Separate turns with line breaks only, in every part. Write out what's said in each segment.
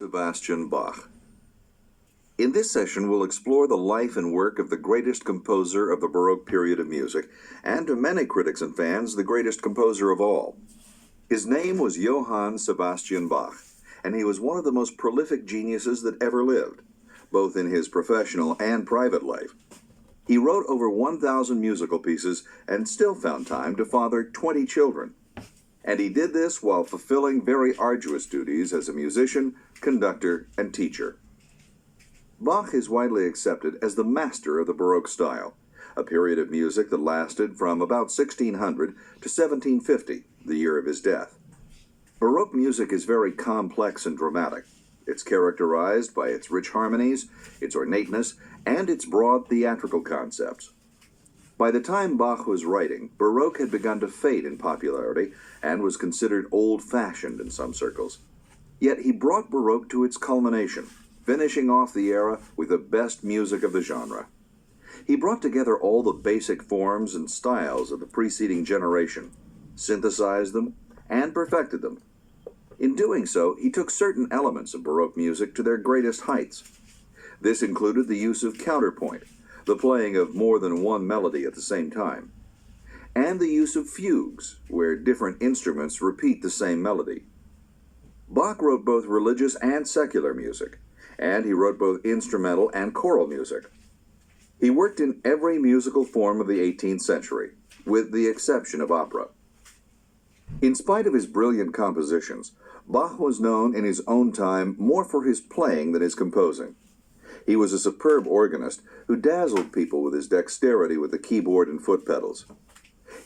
Sebastian Bach. In this session, we'll explore the life and work of the greatest composer of the Baroque period of music, and to many critics and fans, the greatest composer of all. His name was Johann Sebastian Bach, and he was one of the most prolific geniuses that ever lived, both in his professional and private life. He wrote over 1,000 musical pieces and still found time to father 20 children. And he did this while fulfilling very arduous duties as a musician, conductor, and teacher. Bach is widely accepted as the master of the Baroque style, a period of music that lasted from about 1600 to 1750, the year of his death. Baroque music is very complex and dramatic. It's characterized by its rich harmonies, its ornateness, and its broad theatrical concepts. By the time Bach was writing, Baroque had begun to fade in popularity and was considered old-fashioned in some circles. Yet he brought Baroque to its culmination, finishing off the era with the best music of the genre. He brought together all the basic forms and styles of the preceding generation, synthesized them, and perfected them. In doing so, he took certain elements of Baroque music to their greatest heights. This included the use of counterpoint, the playing of more than one melody at the same time, and the use of fugues, where different instruments repeat the same melody. Bach wrote both religious and secular music, and he wrote both instrumental and choral music. He worked in every musical form of the 18th century, with the exception of opera. In spite of his brilliant compositions, Bach was known in his own time more for his playing than his composing. He was a superb organist who dazzled people with his dexterity with the keyboard and foot pedals.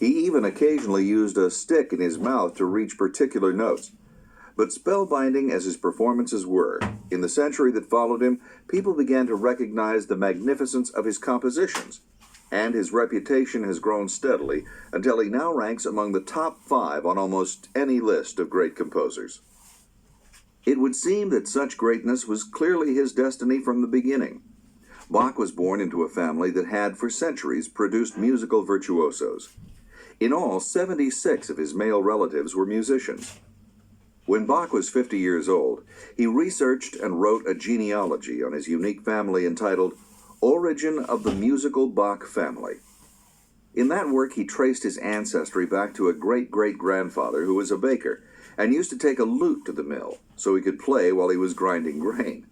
He even occasionally used a stick in his mouth to reach particular notes. But spellbinding as his performances were, in the century that followed him, people began to recognize the magnificence of his compositions, and his reputation has grown steadily until he now ranks among the top 5 on almost any list of great composers. It would seem that such greatness was clearly his destiny from the beginning. Bach was born into a family that had for centuries produced musical virtuosos. In all, 76 of his male relatives were musicians. When Bach was 50 years old, he researched and wrote a genealogy on his unique family entitled Origin of the Musical Bach Family. In that work, he traced his ancestry back to a great-great-grandfather who was a baker and used to take a lute to the mill so he could play while he was grinding grain.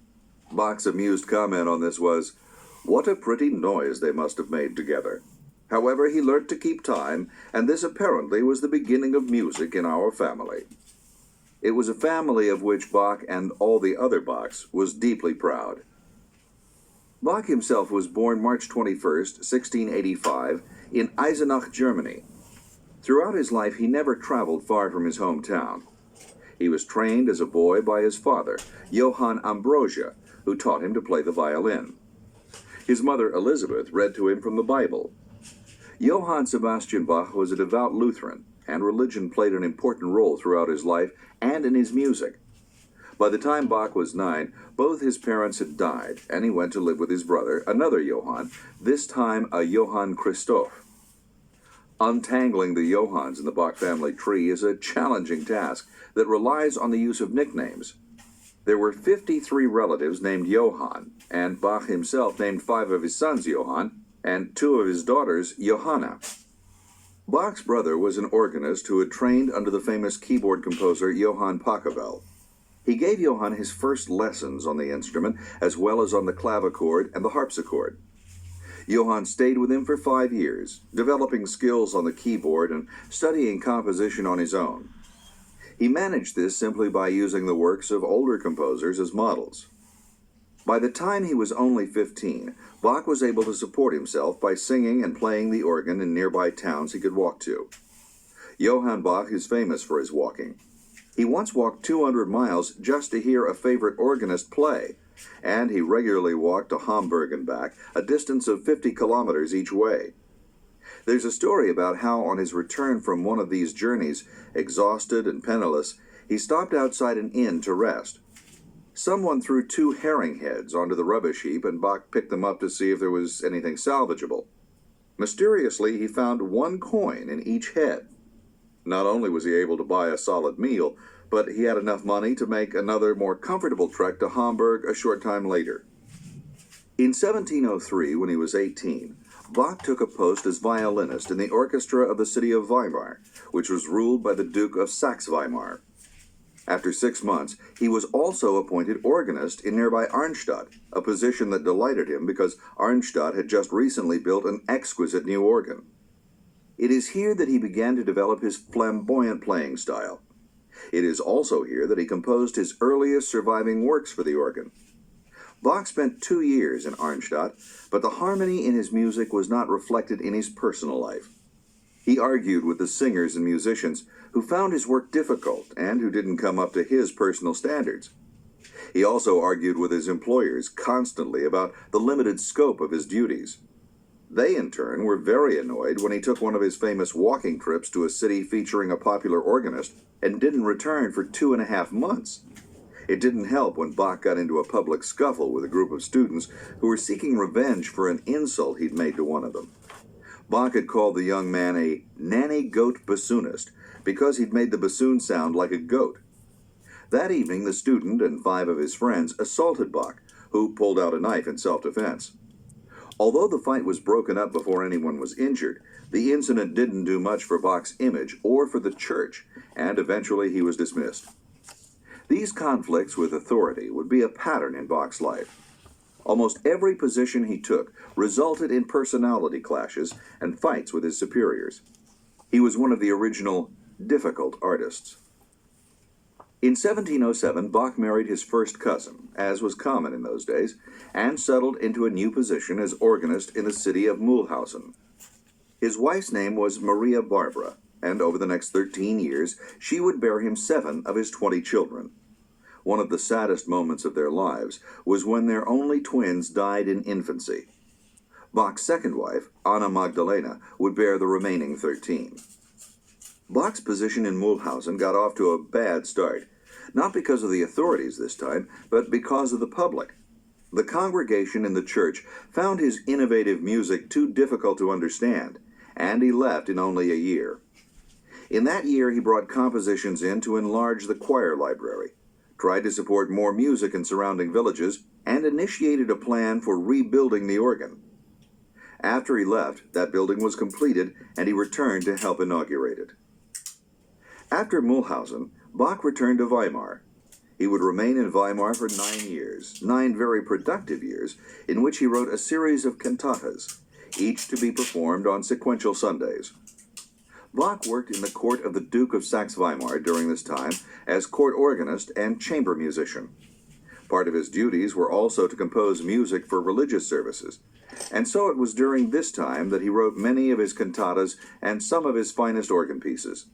Bach's amused comment on this was, "What a pretty noise they must have made together." However, he learnt to keep time, and this apparently was the beginning of music in our family. It was a family of which Bach and all the other Bachs was deeply proud. Bach himself was born March 21, 1685, in Eisenach, Germany. Throughout his life, he never traveled far from his hometown. He was trained as a boy by his father, Johann Ambrosia, who taught him to play the violin. His mother, Elizabeth, read to him from the Bible. Johann Sebastian Bach was a devout Lutheran, and religion played an important role throughout his life and in his music. By the time Bach was 9, both his parents had died, and he went to live with his brother, another Johann, this time a Johann Christoph. Untangling the Johanns in the Bach family tree is a challenging task that relies on the use of nicknames. There were 53 relatives named Johann, and Bach himself named 5 of his sons Johann, and 2 of his daughters Johanna. Bach's brother was an organist who had trained under the famous keyboard composer Johann Pachelbel. He gave Johann his first lessons on the instrument, as well as on the clavichord and the harpsichord. Johann stayed with him for 5 years, developing skills on the keyboard and studying composition on his own. He managed this simply by using the works of older composers as models. By the time he was only 15, Bach was able to support himself by singing and playing the organ in nearby towns he could walk to. Johann Bach is famous for his walking. He once walked 200 miles just to hear a favorite organist play, and he regularly walked to Hamburg and back, a distance of 50 kilometers each way. There's a story about how on his return from one of these journeys, exhausted and penniless, he stopped outside an inn to rest. Someone threw 2 herring heads onto the rubbish heap, and Bach picked them up to see if there was anything salvageable. Mysteriously, he found 1 coin in each head. Not only was he able to buy a solid meal, but he had enough money to make another, more comfortable trek to Hamburg a short time later. In 1703, when he was 18, Bach took a post as violinist in the orchestra of the city of Weimar, which was ruled by the Duke of Saxe-Weimar. After 6 months, he was also appointed organist in nearby Arnstadt, a position that delighted him because Arnstadt had just recently built an exquisite new organ. It is here that he began to develop his flamboyant playing style. It is also here that he composed his earliest surviving works for the organ. Bach spent 2 years in Arnstadt, but the harmony in his music was not reflected in his personal life. He argued with the singers and musicians who found his work difficult and who didn't come up to his personal standards. He also argued with his employers constantly about the limited scope of his duties. They, in turn, were very annoyed when he took one of his famous walking trips to a city featuring a popular organist and didn't return for 2.5 months. It didn't help when Bach got into a public scuffle with a group of students who were seeking revenge for an insult he'd made to one of them. Bach had called the young man a nanny goat bassoonist because he'd made the bassoon sound like a goat. That evening, the student and 5 of his friends assaulted Bach, who pulled out a knife in self-defense. Although the fight was broken up before anyone was injured, the incident didn't do much for Bach's image or for the church, and eventually he was dismissed. These conflicts with authority would be a pattern in Bach's life. Almost every position he took resulted in personality clashes and fights with his superiors. He was one of the original difficult artists. In 1707, Bach married his first cousin, as was common in those days, and settled into a new position as organist in the city of Mühlhausen. His wife's name was Maria Barbara, and over the next 13 years, she would bear him 7 of his 20 children. One of the saddest moments of their lives was when their only twins died in infancy. Bach's second wife, Anna Magdalena, would bear the remaining 13. Bach's position in Mühlhausen got off to a bad start, not because of the authorities this time, but because of the public. The congregation in the church found his innovative music too difficult to understand, and he left in only a year. In that year, he brought compositions in to enlarge the choir library, tried to support more music in surrounding villages, and initiated a plan for rebuilding the organ. After he left, that building was completed, and he returned to help inaugurate it. After Mühlhausen, Bach returned to Weimar. He would remain in Weimar for 9 years, 9 very productive years, in which he wrote a series of cantatas, each to be performed on sequential Sundays. Bach worked in the court of the Duke of Saxe-Weimar during this time as court organist and chamber musician. Part of his duties were also to compose music for religious services, and so it was during this time that he wrote many of his cantatas and some of his finest organ pieces.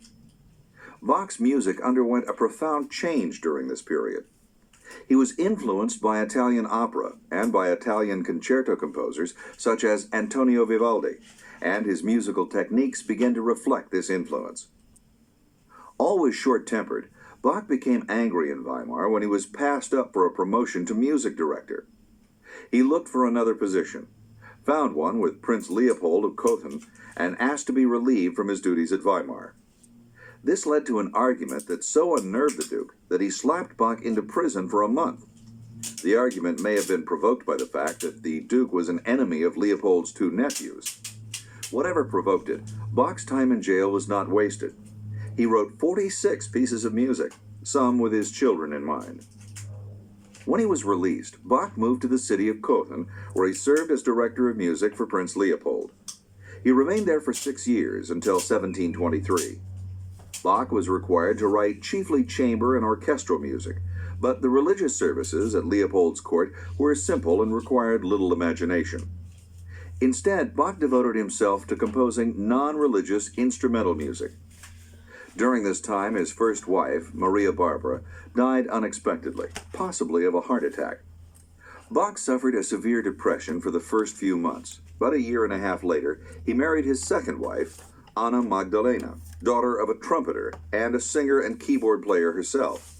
Bach's music underwent a profound change during this period. He was influenced by Italian opera and by Italian concerto composers such as Antonio Vivaldi, and his musical techniques began to reflect this influence. Always short-tempered, Bach became angry in Weimar when he was passed up for a promotion to music director. He looked for another position, found one with Prince Leopold of Cothen, and asked to be relieved from his duties at Weimar. This led to an argument that so unnerved the Duke that he slapped Bach into prison for a month. The argument may have been provoked by the fact that the Duke was an enemy of Leopold's 2 nephews. Whatever provoked it, Bach's time in jail was not wasted. He wrote 46 pieces of music, some with his children in mind. When he was released, Bach moved to the city of Cothen, where he served as director of music for Prince Leopold. He remained there for 6 years until 1723. Bach was required to write chiefly chamber and orchestral music, but the religious services at Leopold's court were simple and required little imagination. Instead, Bach devoted himself to composing non-religious instrumental music. During this time, his first wife, Maria Barbara, died unexpectedly, possibly of a heart attack. Bach suffered a severe depression for the first few months, but a year and a half later, he married his second wife, Anna Magdalena, daughter of a trumpeter and a singer and keyboard player herself.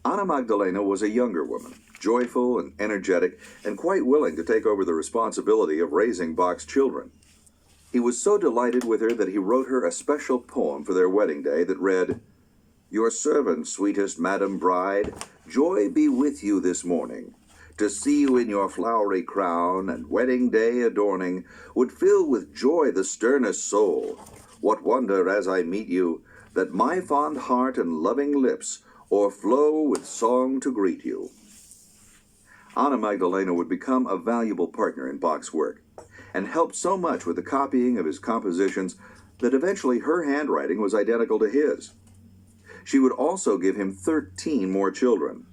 Anna Magdalena was a younger woman, joyful and energetic, and quite willing to take over the responsibility of raising Bach's children. He was so delighted with her that he wrote her a special poem for their wedding day that read, Your servant, sweetest Madam Bride, joy be with you this morning. To see you in your flowery crown and wedding day adorning would fill with joy the sternest soul. What wonder as I meet you that my fond heart and loving lips o'erflow with song to greet you. Anna Magdalena would become a valuable partner in Bach's work and helped so much with the copying of his compositions that eventually her handwriting was identical to his. She would also give him 13 more children.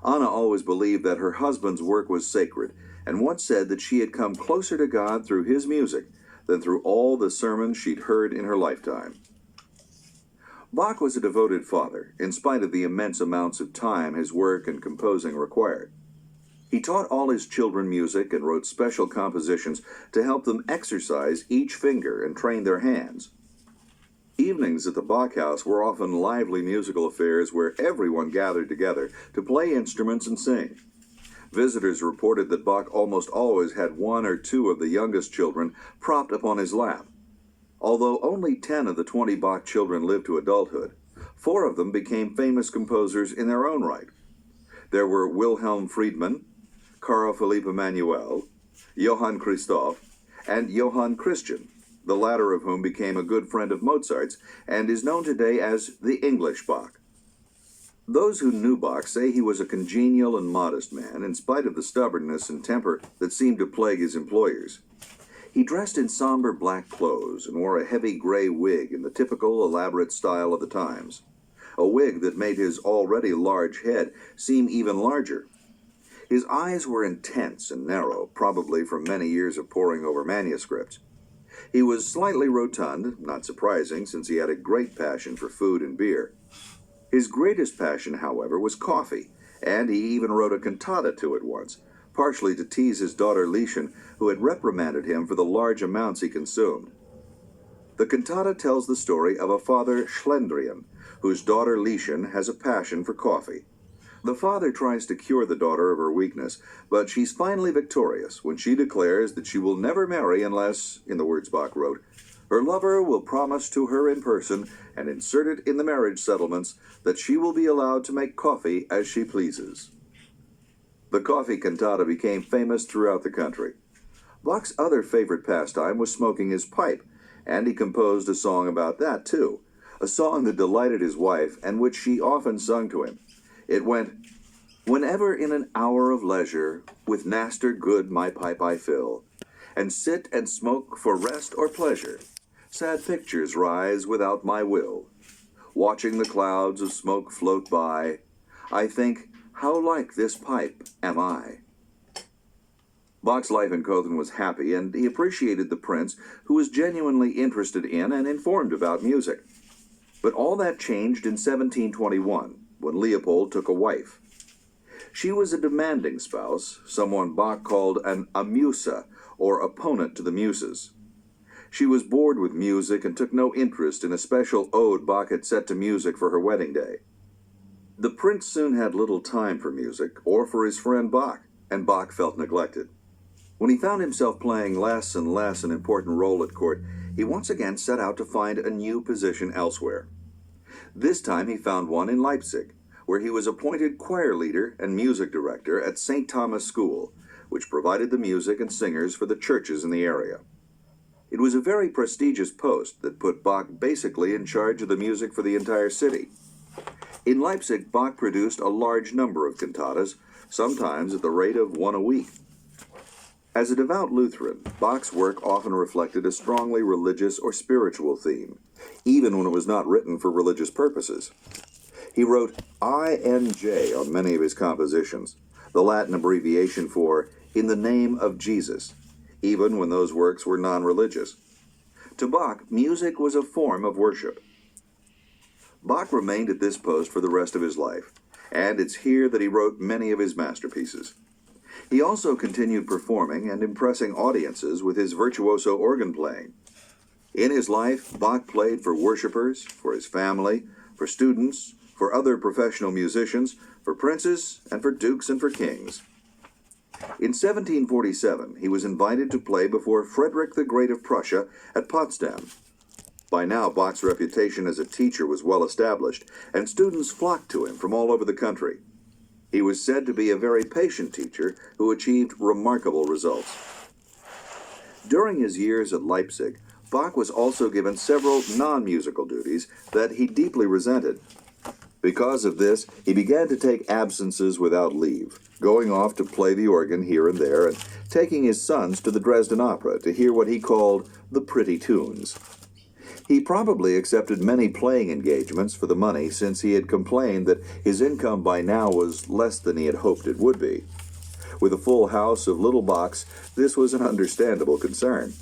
Anna always believed that her husband's work was sacred, and once said that she had come closer to God through his music than through all the sermons she'd heard in her lifetime. Bach was a devoted father, in spite of the immense amounts of time his work and composing required. He taught all his children music and wrote special compositions to help them exercise each finger and train their hands. Evenings at the Bach house were often lively musical affairs where everyone gathered together to play instruments and sing. Visitors reported that Bach almost always had one or two of the youngest children propped upon his lap. Although only 10 of the 20 Bach children lived to adulthood, 4 of them became famous composers in their own right. There were Wilhelm Friedmann, Carl Philipp Emanuel, Johann Christoph, and Johann Christian, the latter of whom became a good friend of Mozart's and is known today as the English Bach. Those who knew Bach say he was a congenial and modest man, in spite of the stubbornness and temper that seemed to plague his employers. He dressed in somber black clothes and wore a heavy gray wig in the typical elaborate style of the times, a wig that made his already large head seem even larger. His eyes were intense and narrow, probably from many years of poring over manuscripts. He was slightly rotund, not surprising since he had a great passion for food and beer. His greatest passion, however, was coffee, and he even wrote a cantata to it once, partially to tease his daughter Lieschen, who had reprimanded him for the large amounts he consumed. The cantata tells the story of a father Schlendrian, whose daughter Lieschen has a passion for coffee. The father tries to cure the daughter of her weakness, but she's finally victorious when she declares that she will never marry unless, in the words Bach wrote, her lover will promise to her in person and insert it in the marriage settlements that she will be allowed to make coffee as she pleases. The coffee cantata became famous throughout the country. Bach's other favorite pastime was smoking his pipe, and he composed a song about that too, a song that delighted his wife and which she often sung to him. It went, "Whenever in an hour of leisure, with Naster good my pipe I fill, and sit and smoke for rest or pleasure, sad pictures rise without my will. Watching the clouds of smoke float by, I think, how like this pipe am I." Bach's life in Cothen was happy, and he appreciated the prince, who was genuinely interested in and informed about music. But all that changed in 1721, when Leopold took a wife. She was a demanding spouse, someone Bach called an amusa, or opponent to the muses. She was bored with music and took no interest in a special ode Bach had set to music for her wedding day. The prince soon had little time for music, or for his friend Bach, and Bach felt neglected. When he found himself playing less and less an important role at court, he once again set out to find a new position elsewhere. This time he found one in Leipzig, where he was appointed choir leader and music director at St. Thomas School, which provided the music and singers for the churches in the area. It was a very prestigious post that put Bach basically in charge of the music for the entire city. In Leipzig, Bach produced a large number of cantatas, sometimes at the rate of one a week. As a devout Lutheran, Bach's work often reflected a strongly religious or spiritual theme, even when it was not written for religious purposes. He wrote INJ on many of his compositions, the Latin abbreviation for "in the name of Jesus," even when those works were non-religious. To Bach, music was a form of worship. Bach remained at this post for the rest of his life, and it's here that he wrote many of his masterpieces. He also continued performing and impressing audiences with his virtuoso organ playing. In his life, Bach played for worshipers, for his family, for students, for other professional musicians, for princes, and for dukes and for kings. In 1747, he was invited to play before Frederick the Great of Prussia at Potsdam. By now, Bach's reputation as a teacher was well established, and students flocked to him from all over the country. He was said to be a very patient teacher who achieved remarkable results. During his years at Leipzig, Bach was also given several non-musical duties that he deeply resented. Because of this, he began to take absences without leave, going off to play the organ here and there, and taking his sons to the Dresden Opera to hear what he called the pretty tunes. He probably accepted many playing engagements for the money, since he had complained that his income by now was less than he had hoped it would be. With a full house of little Bachs, this was an understandable concern.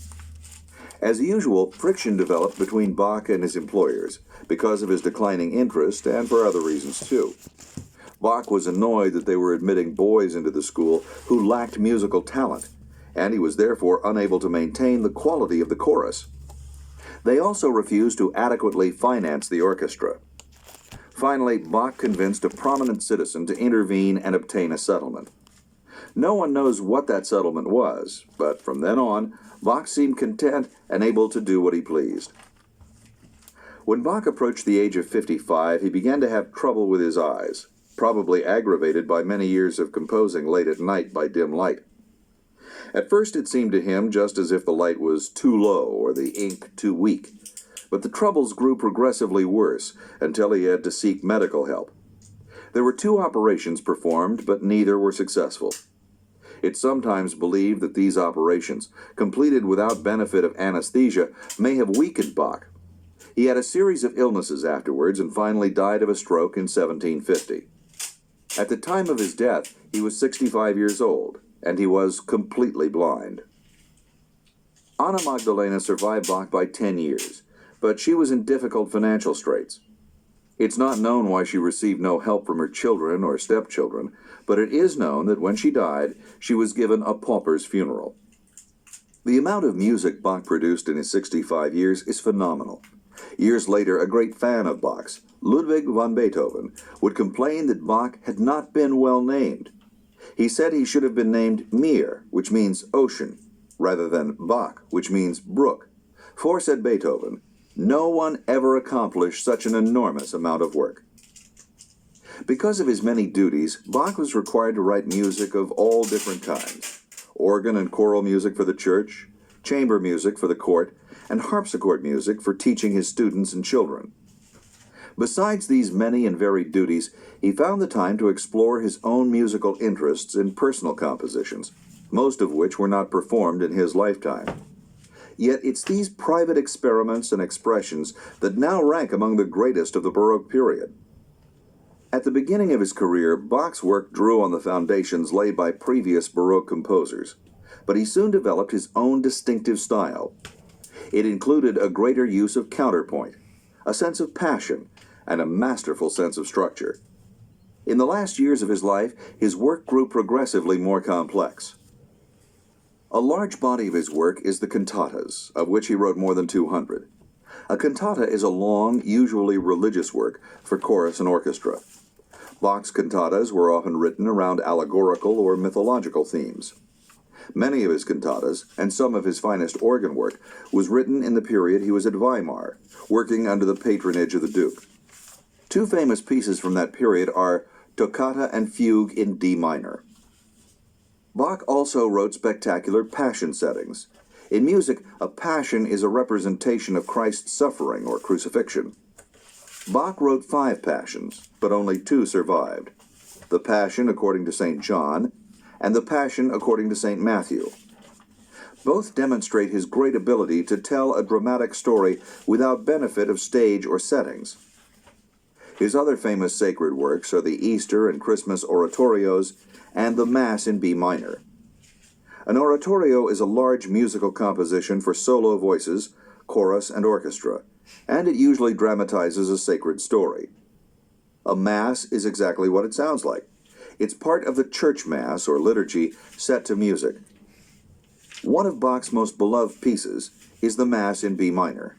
As usual, friction developed between Bach and his employers, because of his declining interest and for other reasons too. Bach was annoyed that they were admitting boys into the school who lacked musical talent, and he was therefore unable to maintain the quality of the chorus. They also refused to adequately finance the orchestra. Finally, Bach convinced a prominent citizen to intervene and obtain a settlement. No one knows what that settlement was, but from then on, Bach seemed content and able to do what he pleased. When Bach approached the age of 55, he began to have trouble with his eyes, probably aggravated by many years of composing late at night by dim light. At first it seemed to him just as if the light was too low or the ink too weak, but the troubles grew progressively worse until he had to seek medical help. There were 2 operations performed, but neither were successful. It's sometimes believed that these operations, completed without benefit of anesthesia, may have weakened Bach. He had a series of illnesses afterwards and finally died of a stroke in 1750. At the time of his death, he was 65 years old, and he was completely blind. Anna Magdalena survived Bach by 10 years, but she was in difficult financial straits. It's not known why she received no help from her children or stepchildren, but it is known that when she died, she was given a pauper's funeral. The amount of music Bach produced in his 65 years is phenomenal. Years later, a great fan of Bach's, Ludwig van Beethoven, would complain that Bach had not been well named. He said he should have been named Meer, which means ocean, rather than Bach, which means brook. For, said Beethoven, no one ever accomplished such an enormous amount of work. Because of his many duties, Bach was required to write music of all different kinds: organ and choral music for the church, chamber music for the court, and harpsichord music for teaching his students and children. Besides these many and varied duties, he found the time to explore his own musical interests in personal compositions, most of which were not performed in his lifetime. Yet it's these private experiments and expressions that now rank among the greatest of the Baroque period. At the beginning of his career, Bach's work drew on the foundations laid by previous Baroque composers, but he soon developed his own distinctive style. It included a greater use of counterpoint, a sense of passion, and a masterful sense of structure. In the last years of his life, his work grew progressively more complex. A large body of his work is the cantatas, of which he wrote more than 200. A cantata is a long, usually religious work for chorus and orchestra. Bach's cantatas were often written around allegorical or mythological themes. Many of his cantatas, and some of his finest organ work, was written in the period he was at Weimar, working under the patronage of the Duke. 2 famous pieces from that period are Toccata and Fugue in D minor. Bach also wrote spectacular passion settings. In music, a passion is a representation of Christ's suffering or crucifixion. Bach wrote 5 passions, but only 2 survived: the Passion according to St. John and the Passion according to St. Matthew. Both demonstrate his great ability to tell a dramatic story without benefit of stage or settings. His other famous sacred works are the Easter and Christmas oratorios and the Mass in B minor. An oratorio is a large musical composition for solo voices, chorus, and orchestra, and it usually dramatizes a sacred story. A Mass is exactly what it sounds like. It's part of the church Mass or liturgy set to music. One of Bach's most beloved pieces is the Mass in B minor.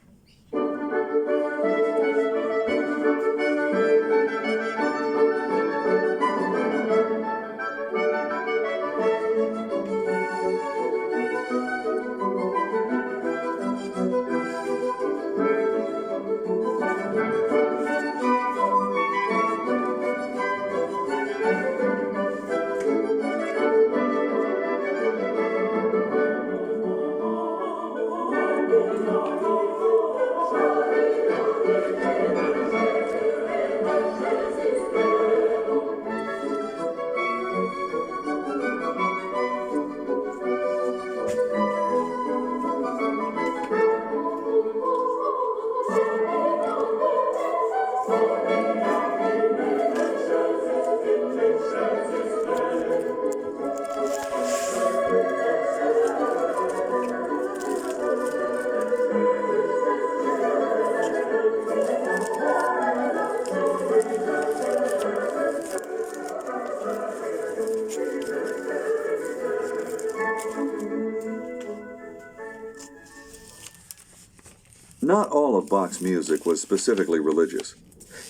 not all of Bach's music was specifically religious.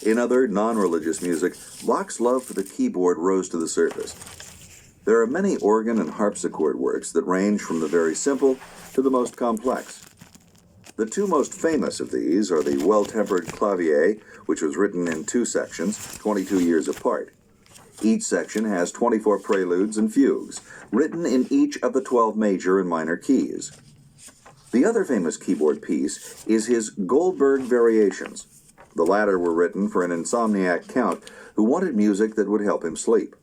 In other non-religious music, Bach's love for the keyboard rose to the surface. There are many organ and harpsichord works that range from the very simple to the most complex. The two most famous of these are the Well-Tempered Clavier, which was written in 2 sections, 22 years apart. Each section has 24 preludes and fugues, written in each of the 12 major and minor keys. The other famous keyboard piece is his Goldberg Variations. The latter were written for an insomniac count who wanted music that would help him sleep.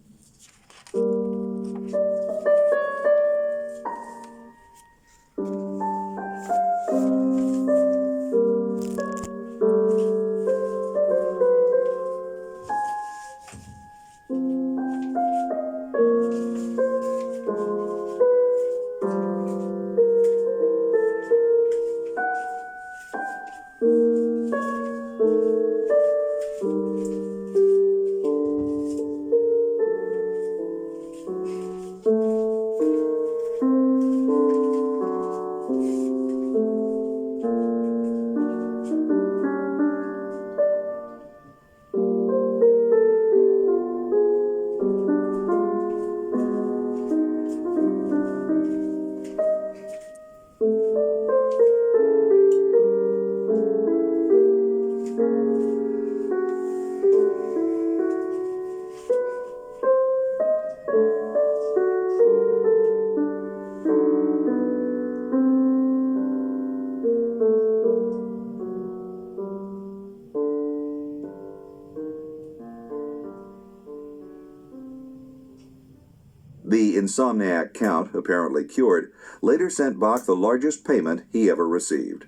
The insomniac count, apparently cured, later sent Bach the largest payment he ever received.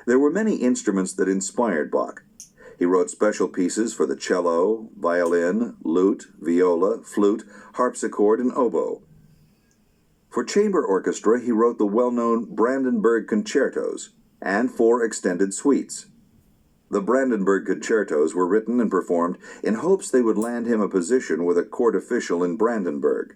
There were many instruments that inspired Bach. He wrote special pieces for the cello, violin, lute, viola, flute, harpsichord, and oboe. For chamber orchestra, he wrote the well-known Brandenburg Concertos and 4 extended suites. The Brandenburg Concertos were written and performed in hopes they would land him a position with a court official in Brandenburg.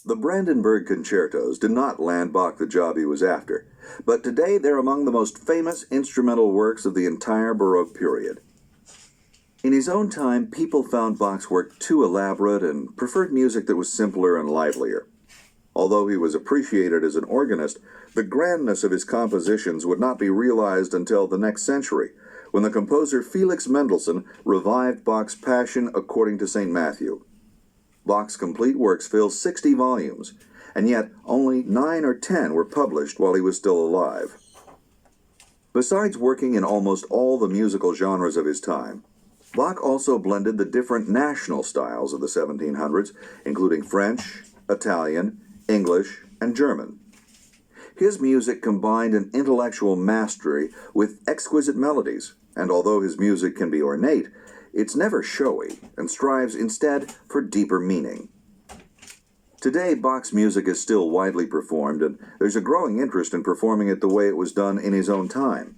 The Brandenburg Concertos did not land Bach the job he was after, but today they're among the most famous instrumental works of the entire Baroque period. In his own time, people found Bach's work too elaborate and preferred music that was simpler and livelier. Although he was appreciated as an organist, the grandness of his compositions would not be realized until the next century, when the composer Felix Mendelssohn revived Bach's Passion according to St. Matthew. Bach's complete works fill 60 volumes, and yet only 9 or 10 were published while he was still alive. Besides working in almost all the musical genres of his time, Bach also blended the different national styles of the 1700s, including French, Italian, English, and German. His music combined an intellectual mastery with exquisite melodies, and although his music can be ornate, it's never showy and strives instead for deeper meaning. Today, Bach's music is still widely performed, and there's a growing interest in performing it the way it was done in his own time.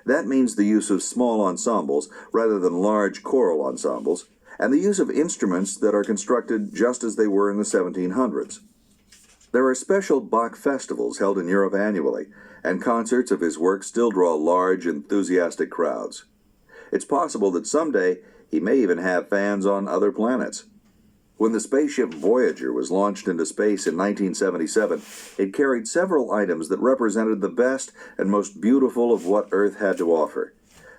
That means the use of small ensembles rather than large choral ensembles, and the use of instruments that are constructed just as they were in the 1700s. There are special Bach festivals held in Europe annually, and concerts of his work still draw large, enthusiastic crowds. It's possible that someday he may even have fans on other planets. When the spaceship Voyager was launched into space in 1977, it carried several items that represented the best and most beautiful of what Earth had to offer.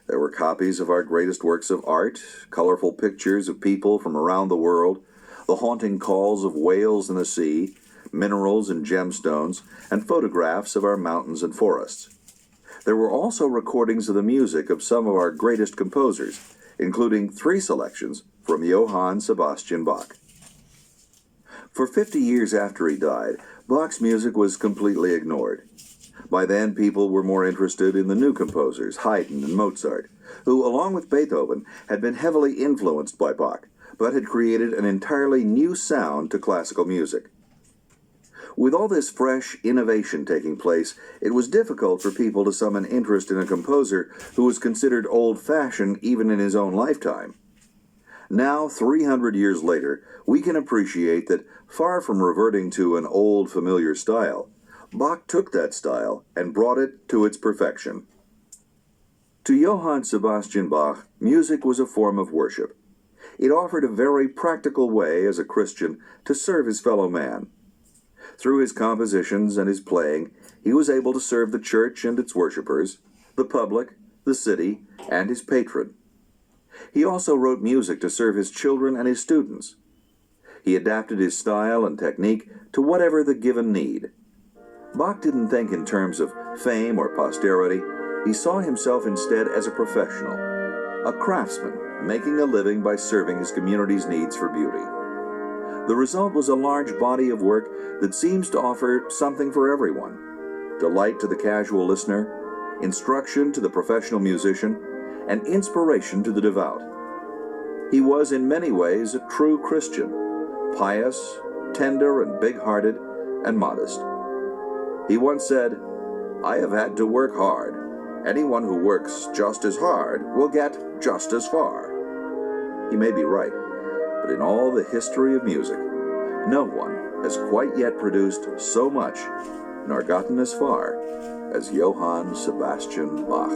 There were copies of our greatest works of art, colorful pictures of people from around the world, the haunting calls of whales in the sea, minerals and gemstones, and photographs of our mountains and forests. There were also recordings of the music of some of our greatest composers, including 3 selections from Johann Sebastian Bach. For 50 years after he died, Bach's music was completely ignored. By then, people were more interested in the new composers, Haydn and Mozart, who, along with Beethoven, had been heavily influenced by Bach, but had created an entirely new sound to classical music. With all this fresh innovation taking place, it was difficult for people to summon interest in a composer who was considered old-fashioned even in his own lifetime. Now, 300 years later, we can appreciate that, far from reverting to an old familiar style, Bach took that style and brought it to its perfection. To Johann Sebastian Bach, music was a form of worship. It offered a very practical way, as a Christian, to serve his fellow man. Through his compositions and his playing, he was able to serve the church and its worshippers, the public, the city, and his patron. He also wrote music to serve his children and his students. He adapted his style and technique to whatever the given need. Bach didn't think in terms of fame or posterity. He saw himself instead as a professional, a craftsman making a living by serving his community's needs for beauty. The result was a large body of work that seems to offer something for everyone: delight to the casual listener, instruction to the professional musician, and inspiration to the devout. He was in many ways a true Christian, pious, tender and big-hearted, and modest. He once said, "I have had to work hard. Anyone who works just as hard will get just as far." He may be right, but in all the history of music, no one has quite yet produced so much nor gotten as far as Johann Sebastian Bach.